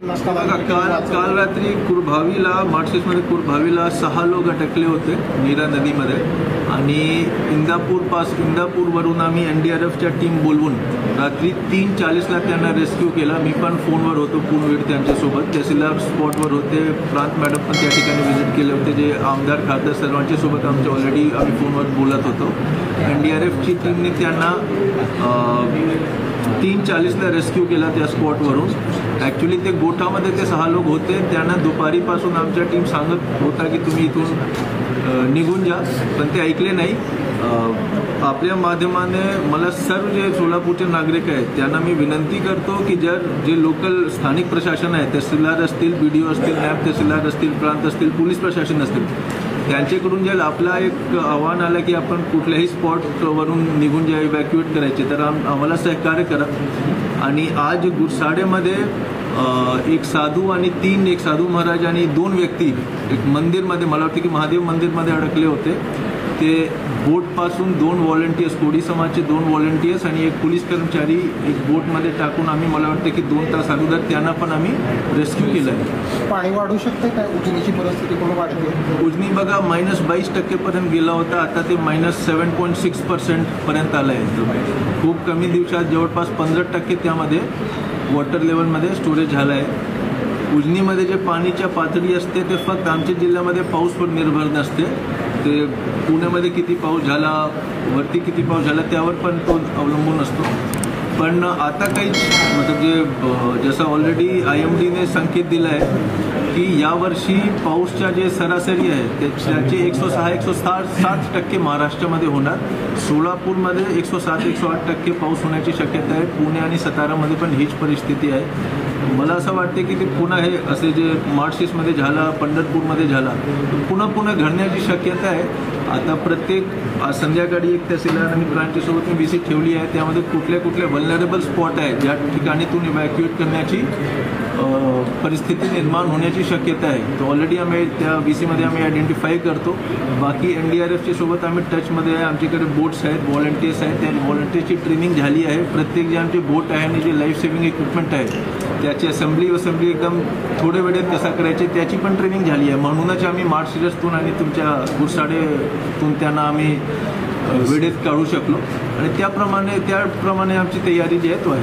काल रात्री कुरभावीला मार्चेसमध्ये कुरभावीला 6 लोक अटकले होते नीरा नदीमध्ये आणि इंदापूरवरून आम्ही एनडीआरएफच्या टीम बोलवून रात्री 3:40ला त्यांना रेस्क्यू केला। मी पण फोनवर होतो पूर्णवेळ त्यांच्यासोबत, तहसीलदार स्पॉटवर होते, प्रांत मॅडम पण त्या ठिकाणी व्हिजिट केले होते, जे आमदार खासदार सर्वांच्या सोबत आमच्या ऑलरेडी आम्ही फोनवर बोलत होतो। एनडीआरएफची टीमने त्यांना 3:40ला रेस्क्यू केला त्या स्पॉटवरून। ॲक्च्युली ते गोठामध्ये ते 6 लोक होते, त्यांना दुपारीपासून आमच्या टीम सांगत होता की तुम्ही इथून निघून जा, पण ते ऐकले नाही। आपल्या माध्यमाने मला सर्व जे सोलापूरचे नागरिक आहेत त्यांना मी विनंती करतो की जे लोकल स्थानिक प्रशासन आहे, तहसीलदार असतील, BDO असतील, नायब तहसीलदार असतील, प्रांत असतील, पोलीस प्रशासन असतील, त्यांच्याकडून जे आपला एक आव्हान आलं की आपण कुठल्याही स्पॉटवरून निघून जे इव्हॅक्युएट करायचे तर आम्हाला सहकार्य करा। आणि आज गुरसाडेमध्ये एक साधू आणि एक साधू महाराज आणि 2 व्यक्ती एक मंदिरमध्ये, मला वाटतं की महादेव मंदिरमध्ये अडकले होते। ते बोटपासून 2 व्हॉलंटियर्स, कोडी समाजचे 2 व्हॉलंटियर्स आणि एक पोलीस कर्मचारी एक बोटमध्ये टाकून आम्ही, मला वाटतं की 2 तास अगोदर त्यांना पण आम्ही रेस्क्यू केलं आहे। पाणी वाढू शकते काय? उजनीची परिस्थिती पण वाढते। उजनी बघा -22% पर्यंत गेला होता, आता ते -7.6% पर्यंत आलं आहे। खूप कमी दिवसात जवळपास 15% त्यामध्ये वॉटर लेवलमध्ये स्टोरेज झालं आहे। उजनीमध्ये जे पाणीच्या पातळी असते ते फक्त आमच्या जिल्ह्यामध्ये पाऊसवर निर्भर नसते, ते पुण्यामध्ये किती पाऊस झाला, वरती किती पाऊस झाला त्यावर पण तो अवलंबून असतो। पण आता काही मतलब जसं ऑलरेडी IMDने संकेत दिला आहे की यावर्षी पाऊसच्या जे सरासरी आहे त्याचे 106-160% महाराष्ट्रामध्ये होणार। सोलापूरमध्ये 107-108% पाऊस होण्याची शक्यता आहे। पुणे आणि सातारामध्ये पण हीच परिस्थिती आहे। मला असं वाटते की ते पुन्हा हे असे जे मार्चेसमध्ये झाला, पंढरपूरमध्ये झाला, पुन्हा घडण्याची शक्यता आहे। आता प्रत्येक संध्याकाळी एक तहसीलदार आणि ब्रांचेसोबत मी व्हिजिट ठेवली आहे, त्यामध्ये कुठल्या व्हल्नरेबल स्पॉट आहेत ज्या ठिकाणीतून इव्हॅक्युएट करण्याची परिस्थिती निर्माण होण्याची शक्यता आहे। तो ऑलरेडी आम्ही त्या VCमध्ये आम्ही आयडेंटिफाय करतो। बाकी NDRFच्या सोबत आम्ही टचमध्ये आहे, आमच्याकडे बोट्स आहेत, व्हॉलंटियर्स आहेत, त्या व्हॉलंटियर्सची ट्रेनिंग झाली आहे। प्रत्येक जे आमचे बोट आहे आणि जे लाईफ सेव्हिंग इक्विपमेंट आहे त्याची असेंब्ली एकदम थोड्या वेळेत कसा करायचे त्याची पण ट्रेनिंग झाली आहे। म्हणूनच आम्ही मार्च सिरियसतून आणि तुमच्या गुरसाडेतून त्यांना आम्ही वेळेत काढू शकलो आणि त्याप्रमाणे आमची तयारी जी आहे तो आहे।